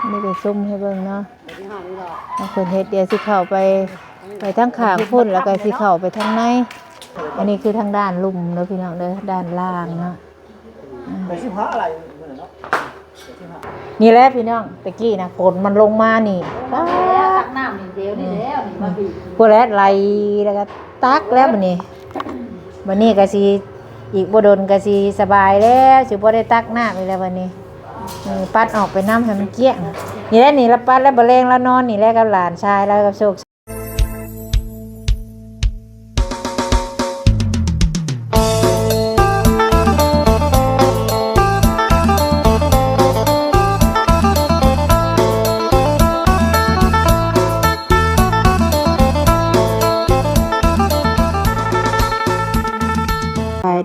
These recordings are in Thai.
นี่เป็นซุ้มให้เบิ่งเนาะเพิ่นเฮ็ดเดี๋ยวสิเข้าไปทางข้างพุ่นแล้วก็สิเข้าไปทางในอันนี้คือทางด้านลุ่มเนาะพี่น้องเด้อด้านล่างเนาะนี่แหละพี่น้องตะกี้นะฝนมันลงมานี่ตักน้ำนี่เดียวนี่แล้วนี่มาบีบพวกแลไหลแล้วก็ตักแล้วบัดนี้ก็สิอีกบ่ดนก็สิสบายแล้วสิบ่ได้ตักน้ำอีกแล้วบัดนี้ปัดออกไปน้ำให้มันเกลี้ยงนี่แหละนี่ละปัดแล้วบ่แรงแล้วนอนนี่แหละกับหลานชายแล้วกับโชค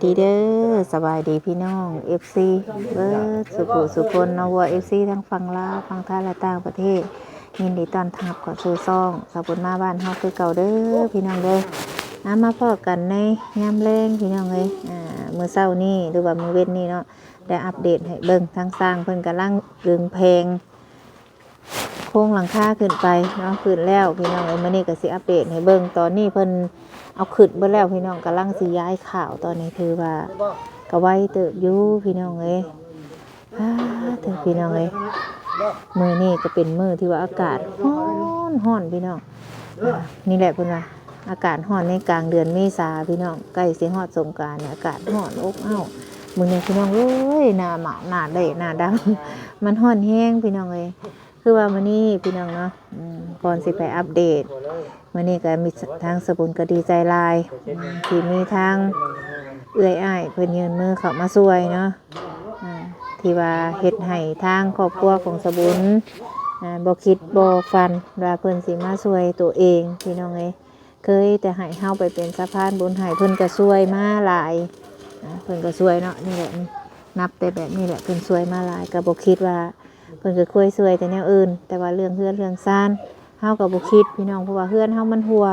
ดีเด้อสบายดีพี่น้อง FC สุคนเนาะว่า FC ทั้งฝั่งลาวฝั่งไทยและต่างประเทศยินดีต้อนรับเข้าสู่ช่องสาวบุญมาบ้านเฮาคือเก่าเด้อพี่น้องเด้อมาพบกันในยามแลงพี่น้องเอ้ยมื้อเช้านี้หรือว่ามื้อเว้นนี้เนาะได้อัปเดตให้เบิ่งทางสร้างเพิ่นกำลังดึงแพงโครงหลังคาขึ้นไปเนาะขึ้นแล้วพี่น้องเอ้ยมื้อนี้ก็สิอัปเดตให้เบิ่งตอนนี้เพิ่นเอาขึ้นเบิ่แล้วพี่น้องกำลังสิย้ายข่าวตอนนี้คือว่าก็ไว้เติบอยู่พี่น้องเอ้ยเติบพี่น้องเอ้ยมื้อนี้ก็เป็นมื้อที่ว่าอากาศร้อนพี่น้องนี่แหละเพิ่นว่าอากาศร้อนในกลางเดือนเมษาพี่น้องใกล้สิฮอดสงกรานต์เนี่ยอากาศร้อนอบอ้าวมื้อนี้พี่น้องเอ้ยหน้าหมาหน้าได้หน้าดำมันร้อนแฮงพี่น้องเอ้ยคือว่ามื้อนี้พี่น้องเนาะก่อนสิไปอัปเดตมื้อนี้ก็มีทางสบุญก็ดีใจหลายที่มีทางเอื้อยอ้ายเพิ่นยื่นมือเข้ามาช่วยเนาะที่ว่าเฮ็ดให้ทางครอบครัวของสบุญบ่คิดบ่ฝันว่าเพิ่นสิมาช่วยตัวเองพี่น้องเอ้ยเคยแต่ให้เฮาไปเป็นสะพานบุญให้เพิ่นก็ช่วยมาหลายเพิ่นก็ช่วยเนาะนี่แหละนี่นับแต่แบบนี้แหละเพิ่นช่วยมาหลายก็บ่คิดว่าเพิ่นก็เคยช่วยแต่แนวอื่นแต่ว่าเรื่องเฮือนเรื่องซ่านเฮาก็บ่คิดพี่น้องเพราะว่าเฮือนเฮามันหัว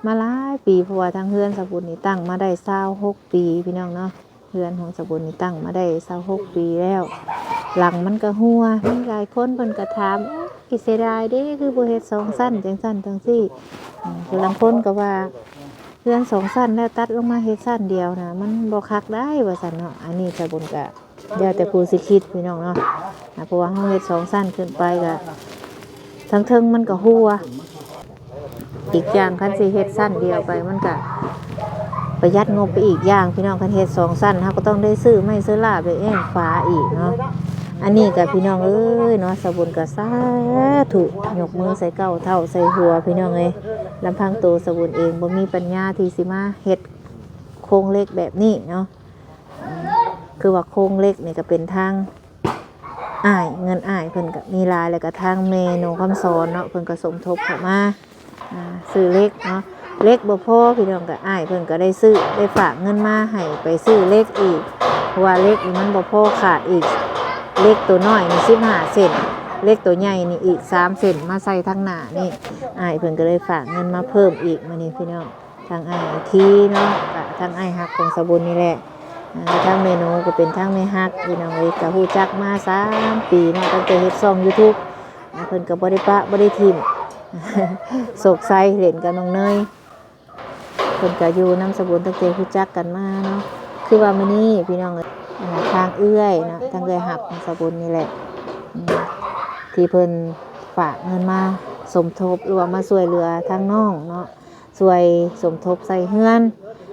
มาหลายปีเพราะว่าทางเฮือนสบุญนี่ตั้งมาได้26ปีพี่น้องเนาะเฮือนของสบุญนี่ตั้งมาได้26ปีแล้วหลังมันก็หัวมีหลายคนเพิ่นก็ถามอีเสียดายเด้คือบ่เฮ็ด2ชั้นจังซั่นจังซี่คือบางคนก็ว่าเฮือน2ชั้นแล้วตัดลงมาเฮ็ดชั้นเดียวน่ะมันบ่คักได้ว่าซั่นเนาะอันนี้สบุญก็แล้วแต่ผู้สิคิดพี่น้องเนาะเพราะว่าเฮาเฮ็ด2ชั้นขึ้นไปก็ทั้งเทิงมันก็หัวอีกอย่างคันสิเฮ็ดชั้นเดียวไปมันก็ประหยัดงบไปอีกอย่างพี่น้องคันเฮ็ด2ชั้นเฮาก็ต้องได้ซื้อไม้ซื้อลาไปแอ้งฝาอีกเนาะอันนี้ก็พี่น้องเอ้ยเนาะสบุญก็สาธุยกมือใส่เก้าเท่าใส่หัวพี่น้องเอ้ยลำพังตัวสบุญเองบ่มีปัญญาที่สิมาเฮ็ดโครงเหล็กแบบนี้เนาะคือว่าโครงเหล็กนี่ก็เป็นทางอ้ายเงินอ้ายเพิ่นก็มีรายแล้วก็ทางเมนูคำสอนเนาะเพิ่นก็สมทบเข้ามาซื้อเหล็กเนาะเหล็กบ่พอพี่น้องก็อ้ายเพิ่นก็ได้ซื้อได้ฝากเงินมาให้ไปซื้อเหล็กอีกเพราะว่าเหล็กนี่มันบ่พอขาดอีกเหล็กตัวน้อยนี่15เซนเหล็กตัวใหญ่นี่อีก3เซนมาใส่ทางหน้านี่อ้ายเพิ่นก็เลยฝากเงินมาเพิ่มอีกมื้อนี้พี่น้องทางอ้ายทีเนาะก็ทางอ้ายฮักของสบุญนี่แหละทางเมนูก็เป็นทางแม่ฮักพี่น้องเอ้ยก็ฮู้จักมา3ปีเนาะตั้งแต่เฮ็ดช่อง YouTube เพิ่นก็บ่ได้ปะบ่ได้ทิ่มโศกไซเล่นกับน้องเนยเพิ่นก็อยู่นำสบุญตั้งแต่ฮู้จักกันมาเนาะคือว่ามื้อนี้พี่น้องทางเอื้อยเนาะทางเอื้อยฮักของสบุญนี่แหละที่เพิ่นฝากเงินมาสมทบหรือว่ามาช่วยเหลือทางน้องเนาะช่วยสมทบใส่เฮือน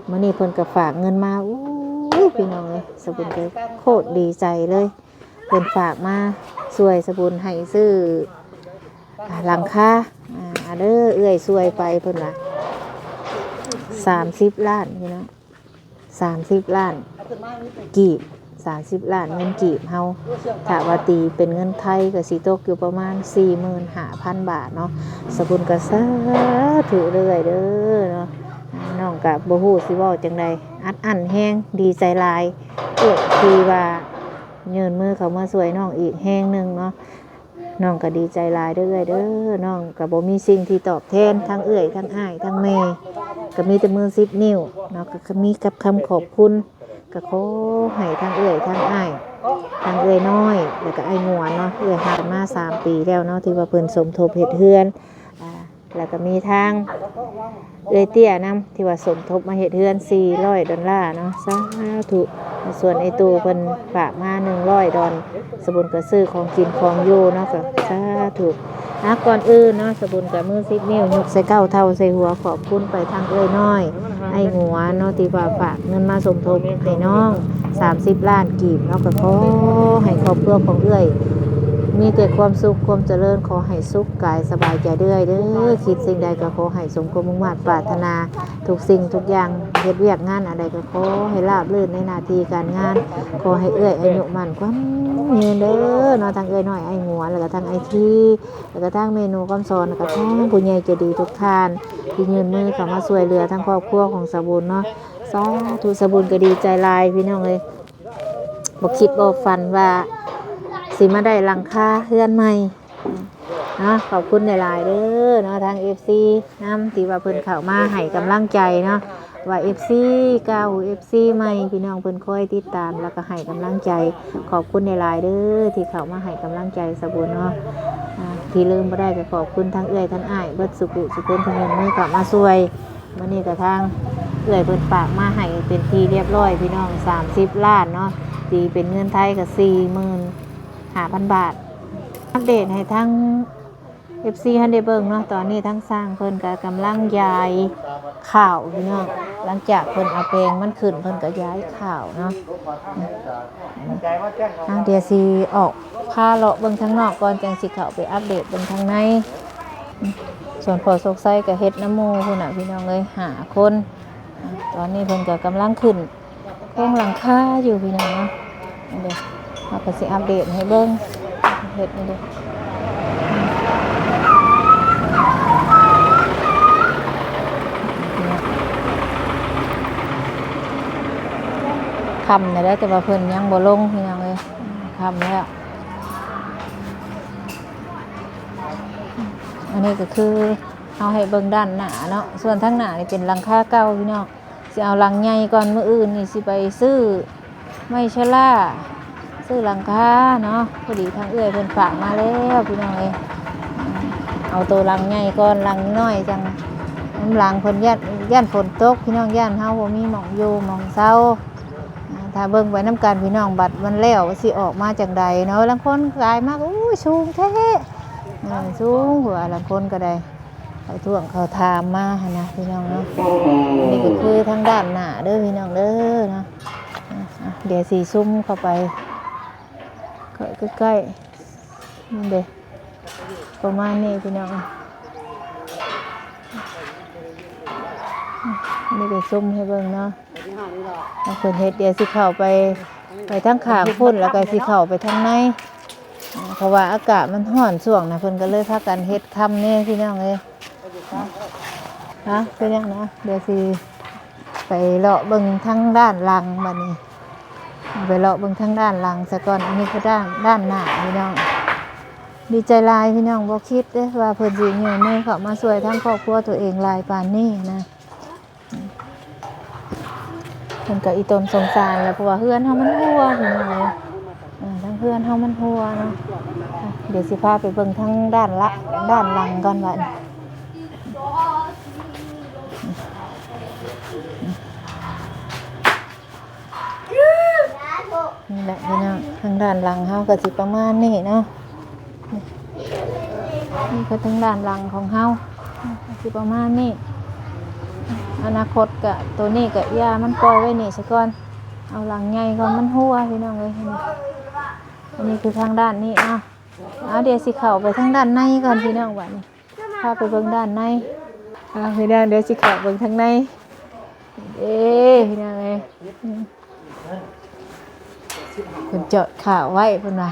มื้อนี้เพิ่นก็ฝากเงินมาพี่น้องเอ้ยสบุญก็โคตรดีใจเลยเพิ่นฝากมาช่วยสบุญให้ซื้อหลังคาเด้อเอื้อยช่วยไปเพิ่นว่า30 ล้านพี่น้อง30 ล้านกีบ30 ล้านเงินกีบเฮาถ้าว่าตีเป็นเงินไทยก็สิตกอยู่ประมาณ 45,000 บาทเนาะสบุญก็สาธุเรื่อยเด้อเนาะน้องก็บ่ฮู้สิเว้าจังได๋อัดอั้นแฮงดีใจหลายที่ว่ายื่นมือเข้ามาช่วยน้องอีกแฮงนึงเนาะน้องก็ดีใจหลายเด้อเด้อน้องก็บ่มีสิ่งที่ตอบแทนทั้งเอื้อยทั้งอ้ายทั้งแม่ก็มีแต่มือ10 นิ้วเนาะก็มีกับคำขอบคุณก็ขอให้ทั้งเอื้อยทั้งอ้าย ทางเอ้ยน้อยแล้วก็ไอ้งวนเนาะเอ้ยหากันมา3 ปีแล้วเนาะที่ว่าเพิ่นสมทบเฮ็ดเฮือนแล้วก็มีทางเอ้ยเตี้ยนำที่ว่าสมทบมาเฮ็ดเฮือน$400เนาะสาธุส่วนไอ้ตู่เพิ่นฝากมา$100สบุญก็ซื้อของกินของอยู่เนาะก็สาธุก่อนอื่นเนาะสบุญกับมือ10 นิ้วยกใส่9 เท่าใส่หัวขอบคุณไปทางเอ้ยน้อยไอ้หัวเนาะที่ว่าฝากเงินมาสมทบให้น้อง30 ล้านกีบเนาะก็ขอให้ครอบครัวของเอ้ยมีแต่ความสุขความเจริญขอให้สุขกายสบายใจเด้อคิดสิ่งใดก็ขอให้สมความมุ่งมั่นปรารถนาทุกสิ่งทุกอย่างเฮ็ดเวียกงานอะไรก็ขอให้ราบรื่นในหน้าที่การงานขอให้เอ้ยอายุมั่นขวัญยืนเด้อเนาะทางเอ้ยน้อยไอ้หัวแล้วก็ทางไอทีแล้วก็ทางเมนูคำสอนแล้วก็ทางผู้ใหญ่ใจดีทุกท่านที่ยืนมือเข้ามาช่วยเหลือทั้งครอบครัวของสบุญเนาะสาธุสบุญก็ดีใจหลายพี่น้องเลยบ่คิดบ่ฝันว่าสิมาได้หลังคาเฮือนใหม่นะขอบคุณหลายๆเด้อเนาะทาง FC นำที่ว่าเพิ่นเข้ามาให้กำลังใจเนาะว่า FC เก่า FC ใหม่พี่น้องเพิ่นคอยติดตามแล้วก็ให้กำลังใจขอบคุณหลายๆเด้อที่เข้ามาให้กำลังใจสบุญเนาะที่ลืมบ่ได้ก็ขอบคุณทั้งเอื้อยทั้งอ้ายเบิดสุขสุขคนทั้งเงินมือเข้ามาช่วยมื้อนี้ก็ทางเอื้อยเพิ่นฝากมาให้เป็นที่เรียบร้อยพี่น้อง30 ล้านเนาะตีเป็นเงินไทยก็45,000 บาทอัปเดตให้ทั้ง FC ฮันเดเบิงเนาะตอนนี้ทั้งสร้างเพิ่นก็กำลังย้ายข่าวพี่น้องหลังจากเพิ่นเอาแปลงมันขึ้นเพิ่นก็ย้ายข่าวเนาะเดี๋ยวสิออกพาเลาะเบิ่งทางนอกก่อนจังสิเข้าไปอัปเดตเบิ่งทางในส่วนพอสกไสก็เฮ็ดน้ำหมู่พุ่นน่ะพี่น้องเอ้ย5 คนตอนนี้เพิ่นก็กำลังขึ้นโครงหลังคาอยู่พี่น้องเนาะเดี๋ยวเราก็สิอัปเดตให้เบิ่งเฮ็ดนี่เด้อคำได้แต่ว่าเพิ่นยังบ่ลงพี่น้องเลยคำแล้วอันนี้ก็คือเอาให้เบิ่งด้านหน้าเนาะส่วนทั้งหน้านี่เป็นหลังคาเก่าพี่น้องสิเอาหลังใหญ่ก่อนมื้ออื่นนี่สิไปซื้อไม้ชะล่าซื้อหลังคาเนาะพอดีทางเอื้อยเพิ่นฝากมาแล้วพี่น้องเอ้ยเอาตัวหลังใหญ่ก่อนหลังน้อยจังหลังเพิ่นย่านฝนตกพี่น้องย่านเฮาบ่มีหม่องอยู่หม่องเซาถ้าเบิ่งไว้น้ำกันพี่น้องบัดมันแล้วสิออกมาจังใดเนาะบางคนกลายมากสูงแท้สูงหัวบางคนก็ได้เขาท่วงเขาถามมานะพี่น้องเนาะนี่ก็คือทางด้านหน้าเด้อพี่น้องเด้อเนาะเดี๋ยวสีซุ่มเข้าไปใกล้ๆเด้ประมาณนี้พี่น้องนี่ก็ซุ่มให้เบิ่งเนาะเพิ่นเฮ็ดเดี๋ยวสิเข้าไปทั้งข้างพุ่นแล้วก็สิเข้าไปทางในเพราะว่าอากาศมันร้อนช่วงนะเพิ่นก็เลยพากันเฮ็ดค่ำนี่พี่น้องเอ้ยเป็นยังนะเดี๋ยวสิไปเลาะเบิ่งทางด้านหลังบัดนี้ไปเลาะเบิ่งทางด้านหลังซะก่อนอันนี้คือด้านหน้าพี่น้องดีใจหลายพี่น้องบ่คิดเด้ว่าเพิ่นสิยื่นมือเข้ามาช่วยทั้งครอบครัวตัวเองหลายปานนี้นะมันก็อีตนสงสารแล้วเพราะว่าเฮือนเฮามันหัวพี่น้องเอ้ยทั้งเฮือนเฮามันหัวเนาะเดี๋ยวสิพาไปเบิ่งทางด้านหลังก่อนว่านี่แหละพี่น้องทางด้านหลังเฮาก็สิประมาณนี้เนาะนี่คือทางด้านหลังของเฮาสิประมาณนี้อนาคตก็ตัวนี้ก็ยามันปล่อยไว้นี่ซะก่อนเอาหลังใหญ่ก่อนมันหัวพี่น้องเอ้ยอันนี้คือทางด้านนี้เนาะเดี๋ยวสิเข้าไปทางด้านในก่อนพี่น้องว่านี่พาไปเบิ่งด้านในพี่น้องเดี๋ยวสิเข้าเบิ่งทางในพี่น้องเอ้ยเพิ่นเจาะข่าวไว้เพิ่นว่า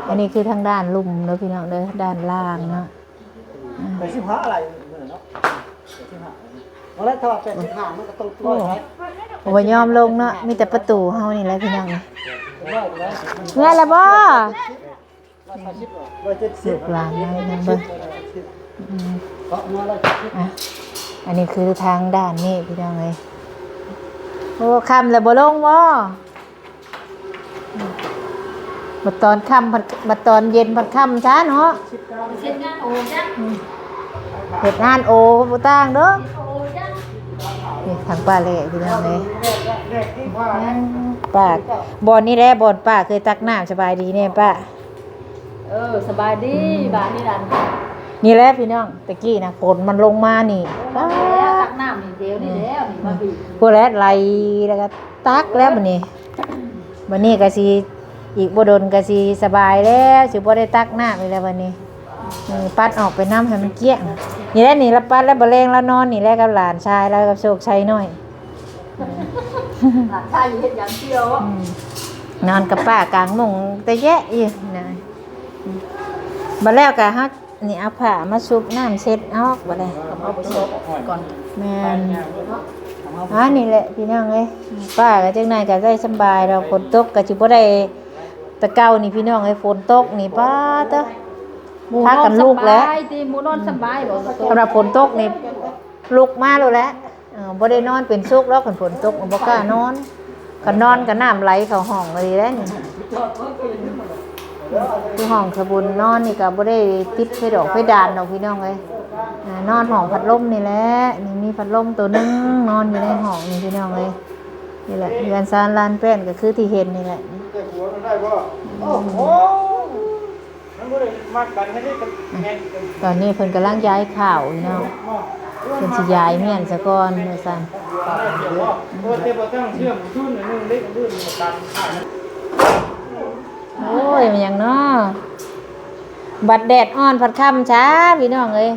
อันนี้คือทางด้านลุ่มเด้อพี่น้องเด้อด้านล่างเนาะไปสิหาอะไรเนาะเอาแล้วถ้าว่าเป็นสิหามันก็ต้องตัวไว้บ่ยอมลงเนาะมีแต่ประตูเฮานี่แหละพี่น้องนี่เมื่อละบ่ลูกหลานนะพี่น้องเบิ่งอันนี้คือทางด้านนี้พี่น้องเอ้ยโอ้ค่ำแล้วบ่ลงบ่ บัดตอนค่ำบัดตอนเย็นบัดค่ำช้าเนาะ เช็ดงานโอ้จ้ะ เฮ็ดงานโอบ่ต่างเด้อ โอ้จ้ะ นี่ทางป้าเล่พี่น้องเอ้ย แรกที่ว่า ป้าบ่อนนี่แหละบ่อนป้าเคยตักน้ำสบายดีแน่ป้า สบายดีบ้านนี่ล่ะ นี่แหละพี่น้องตะกี้นะฝนมันลงมานี่ ตักน้ำนี่เดียวนี่แล้วนี่มาบีบ พวกแล้วไหลแล้วก็ตักแล้วบัดนี้บัดนี้ก็สิอีกบ่ดนก็สิสบายแล้วสิบ่ได้ตักน้ำอีกแล้วบัดนี้ปัดออกไปน้ำให้มันเกลี้ยงนี่แหละนี่ละปัดแล้วบ่แรงแล้วนอนนี่แหละกับหลานชายแล้วกับโชคชัยน้อย หลานชายอยู่เฮ็ดหยังเที่ยวอ่ะ นอนกับป้ากลางมุ้งแต่แยะอยู่นะบัดแล้วก็ฮักนี่เอาผ้ามาชุบน้ำเช็ดออกบัดนี้ เอาไปซบก่อน แม่นนี่แหละพี่น้องเอ้ยป้าก็จังได๋ก็ได้สำบายเราฝนตกก็สิบ่ได้แตะเก่านี่พี่น้องเอ้ยฝนตกนี่ป้าเด้อพากันลูกแล้ว ตีหมูนอนสบายบ่ สำหรับฝนตกนี่ลุกมาแล้วแหละบ่ได้นอนเป็นสุขแล้วคันฝนตกบ่กล้านอนคันนอนก็น้ำไหลเข้าห้องเลยแล้วนี่คือห้องสบุญนอนนี่ก็บ่ได้ติดไฟดอกไฟดานดอกพี่น้องเอ้ยนอนห้องพัดลมนี่แหละนี่มีพัดลมตัวนึงนอนอยู่ในห้องนี่พี่น้องเอ้ยนี่แหละเรือนซานลานแป้นก็คือที่เห็นนี่แหละ แต่หัวมันได้บ่โอ้โหมันบ่ได้มักกันให้ได้กันแม่นกัน ตอนนี้เพิ่นกำลังย้ายข่าวพี่น้องเพิ่นสิย้ายเมียนซะก่อนว่าซั่น เดี๋ยวบ่ต้องเชื่อมทุนนึงเล็กนึงกัน โอ้ยมันหยังเนาะบัดแดดอ่อนพัดค่ำช้าพี่น้องเอ้ย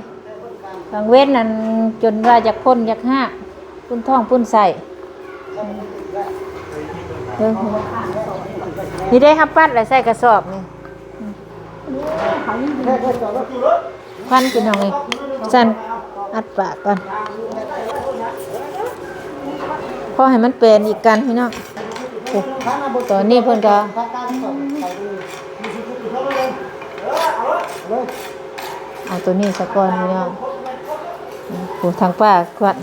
บางเว้นนั่นจนว่าจะพ่นอยากห้าปุ้นท้องปุ้นใส่เด้อนี่ได้ครับปัดแล้วใส่กระสอบนี่ควันพี่น้องเอ้ยสั่นอัดปากก่อนพอให้มันเป็นอีกกันพี่น้องโอ้ตอนนี้เพิ่นก็เอาตัวนี้สักก่อนพี่น้องโอ้ทางป้าควัด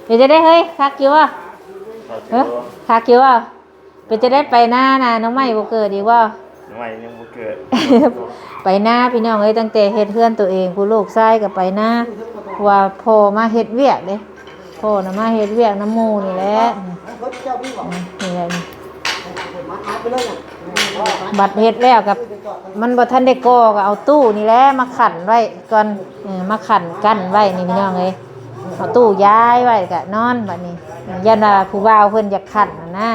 เดี๋ยวจะได้เฮ้ยคักอยู่วะคักอยู่วะเป็นจะได้ไปหน้านะน้องใหม่บ่เกิดดีว่า ทำไมยังบ่เกิด ไปหน้าพี่น้องเอ้ยตั้งแต่เฮ็ดเฮือนตัวเองผู้ลูกชายก็ไปหน้าว่าพ่อมาเฮ็ดเวียกเด้พ่อน่ะมาเฮ็ดเวียกน้ำหมู่นี่แหละนี่แหละนี่บัดเฮ็ดแล้วกับมันบ่ทันได้ก่อก็เอาตู้นี่แหละมาขันไว้ก่อนมาขันกั้นไว้นี่พี่น้องเอ้ยเอาตู้ย้ายไว้ก็นอนบัดนี้ยันว่าผู้บ่าวเพิ่นอยากขันน่ะนะ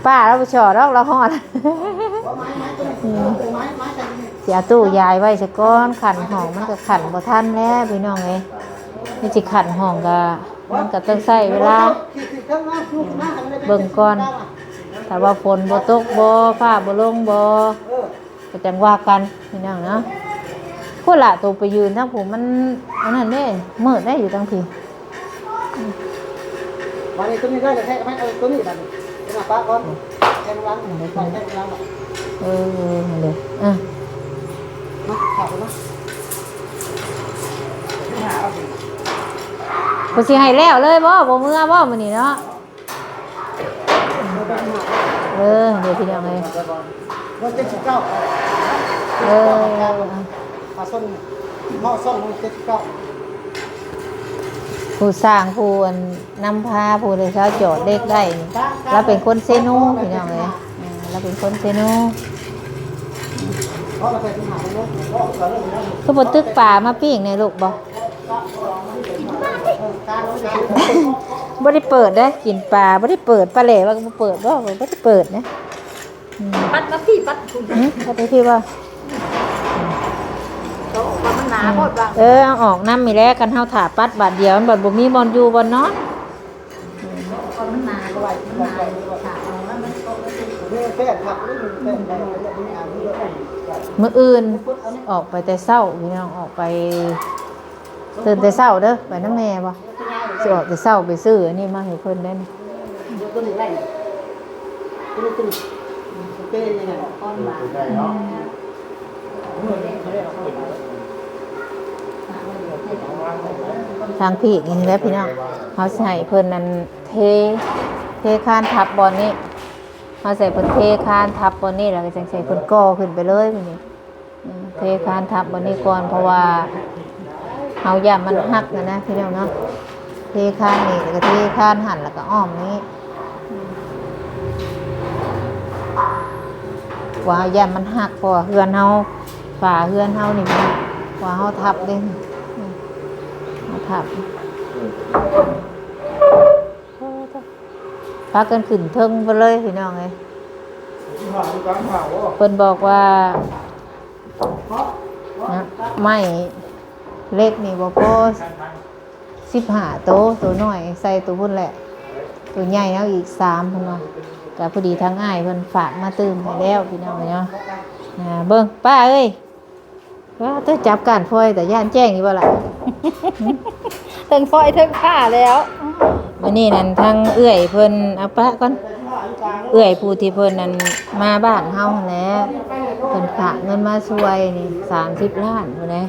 ป้าเราไปชอดอกเราฮอด เสียตู้ยายไว้ซะก่อนขันห้องมันก็ขันบ่ทันแล้วพี่น้องเอ้ยนี่สิขันห้องก็มันก็ต้องใช้เวลาเบิ่งก่อนถ้าว่าฝนบ่ตกบ่ฟ้าบ่ลงบ่ก็จังว่ากันพี่น้องเนาะพุ่นล่ะตัวไปยืนทางผมมันอันนั้นเด้มืดได้อยู่ทางพี่ วันนี้ตัวนี้ได้แต่แค่ไม่เอาตัวนี้บัดนี้มาป้าก่อนแค่ล้างใส่แค่ล้าง เดี๋ยวมาขับมา บ่สิให้แล้วเลยบ่เมื่อบ่มื้อนี้เนาะเดี๋ยวพี่น้องเอ้ย วัน79มาส้นเหมาะส้น79 ผู้สร้างผู้นำพาผู้ได้เช้าจอดเด็กได้นี่เราเป็นคนเซโนพี่น้องเอ้ยเราเป็นคนเซโน เพราะเราไปที่หาเนาะเพราะเราเริ่มแล้ว คือบ่ตึกป่ามาปิ้งในลูกบ่บ่ได้เปิดเด้อกินปลาบ่ได้เปิดปลาแหล่ว่าบ่เปิดบ่ได้เปิดนะ ปัดมาพี่ปัดคุณ บ่ได้ที่ว่า มันหนาโคตรบาง เอาออกน้ำมีแล้วกันเฮาถ่าปัดบาดเดียวมันบ่มีบ่อนอยู่บ่อนนอน มันหนาก็ไว้มันหนาขาเอาแล้วมันก็ นี่แป้งผักนี่แป้งได้แล้วนี่อ่านนี่ด้วย มื้ออื่นออกไปแต่เช้าพี่น้องออกไปตื่นแต่เช้าเด้อไปนำแม่บ่สิออกแต่เช้าไปซื้ออันนี้มาให้เพิ่นได้นี่ ตัวนี้ได้ตัวนี้เป็นยังไง ก้อนบาง ได้เนาะ ทางพี่นี่แหละพี่น้องเฮาสิให้เพิ่นนั่นเทคานทับบอลนี่ เขาใส่เพิ่นเทคานทับบนนี้แล้วก็จังใส่เพิ่นก่อขึ้นไปเลยมื้อนี้เทคานทับบนนี้ก่อนเพราะว่าเฮาย่ามันหักนะพี่น้องเนาะเทคานนี่แล้วก็เทคานหั่นแล้วก็อ้อมนี้ว่าย่ามันหักเพราะว่าเฮือนเฮาฝาเฮือนเฮานี่มันว่าเฮาทับเด้เฮาทับพากันขึ้นเทิงไปเลยพี่น้องเอ้ยเพิ่นบอกว่านะไม่เล็กนี่บ่พอ15โตตัวน้อยใส่ตัวพุ่นแหละตัวใหญ่เอาอีก3เพิ่นว่าก็พอดีทางอ้ายเพิ่นฝากมาตื่มให้แล้วพี่น้องเนาะเบิ่งป้าเอ้ยว่าต้องจับการพลอยแต่ย่านแจ้งอยู่บ่ล่ะ ถึงฟอยถึงผ้าแล้ว วันนี้นั่นทางเอื้อยเพิ่นเอาปะก่อนเอื้อยผู้ที่เพิ่นนั่นมาบ้านเฮาหั่นแหละเพิ่นฝากเงินมาช่วยนี่30ล้านพุ่นแหละ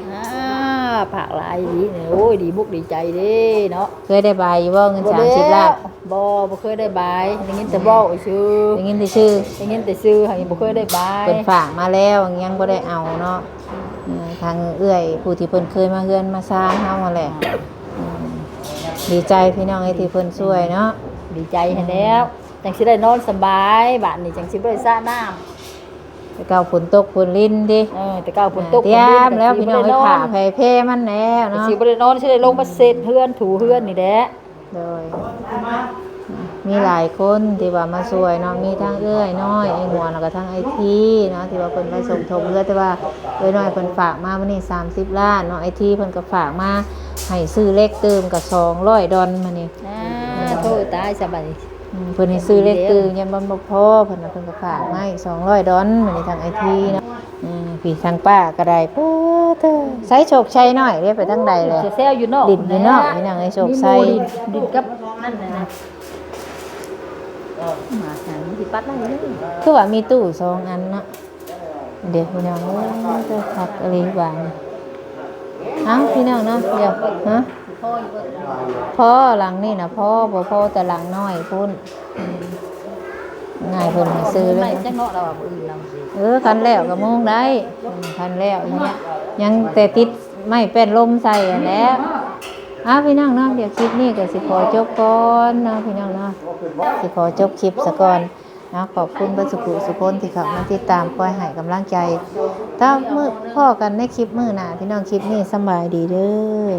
ผักหลายดีเนี่ยโอ้ยดีมุกดีใจเด้เนาะ เคยได้บายอยู่บ่เงิน30ล้าน บ่เคยได้บายได้ยินแต่เว้าชื่อ ได้ยินแต่ชื่อ ได้ยินแต่ชื่อหังบ่เคยได้บาย เพิ่นฝากมาแล้วยังบ่ได้เอาเนาะทางเอื้อยผู้ที่เพิ่นเคยมาเฮือนมาซ่านเฮาหั่นแหละดีใจพี่น้องไอ้ที่เพิ่นช่วยเนาะ ดีใจให้แล้วจังสิได้นอนสบายบ้านนี้จังสิบ่ได้สระน้ำ แต่เก่าฝนตกฝนลิ้นดิ แต่ก้าวฝนตก เตรียมแล้วพี่น้องไอ้ขาไผแพ้มันแล้ว จัง เนาะ สิบ่ได้นอนสิได้ลงมาเสร็จเฮือนถูเฮือนนี่แหละ โดยมีหลายคนที่ว่ามาช่วยเนาะมีทั้งเอื้อยน้อยไอ้หัวแล้วก็ทั้งไอ้ทีเนาะที่ว่าเพิ่นมาสมทบเรือแต่ว่าเอ้ยน้อยเพิ่นฝากมามื้อนี้30ล้านเนาะไอ้ทีเพิ่นก็ฝากมาให้ซื้อเลขเติมก็200ดอลมื้อนี้ โทษตายสบาย เพิ่นให้ซื้อเลขเติมยันบ่พอเพิ่นน่ะเพิ่นก็ฝากมาให้200ดอลมื้อนี้ทางไอ้ทีเนาะพี่ทางป้าก็ได้เด้อใช้โชคชัยหน่อยเรียกไปทางใดแหละ เซลอยู่นอก ดินอยู่นอกนี่นางไอ้โชคชัย ดินกับนั่นนะมาหาสิปัดได้เลย คือว่ามีตู้2อันเนาะเดี๋ยวพี่น้องโอ้ยจะพักอะไรบ้างเอ้าพี่น้องเนาะเดี๋ยวฮะ พ่ออยู่ พ่อหลังนี่นะพ่อบ่พ่อแต่หลังน้อยพุ่นง่ายเพิ่นให้ซื้อเล ไม่ ย จังเนาะเราบ่อื่นเรา คันแล้วก็มุ่งได้คันแล้วเนี่ยยังแต่ติดไม่เป็นลมใส่อันแล้วพี่น้องเนาะเดี๋ยวคลิปนี้ก็สิขอจบก่อนเนาะพี่น้องเนาะสิขอจบคลิปซะก่อนเนาะขอบคุณเบ่สุขสุคนที่เข้ามาติดตามคอยให้กำลังใจถ้ามื้อพ่อกันในคลิปมื้อหน้าพี่น้องคลิปนี้สำบายดีเด้อ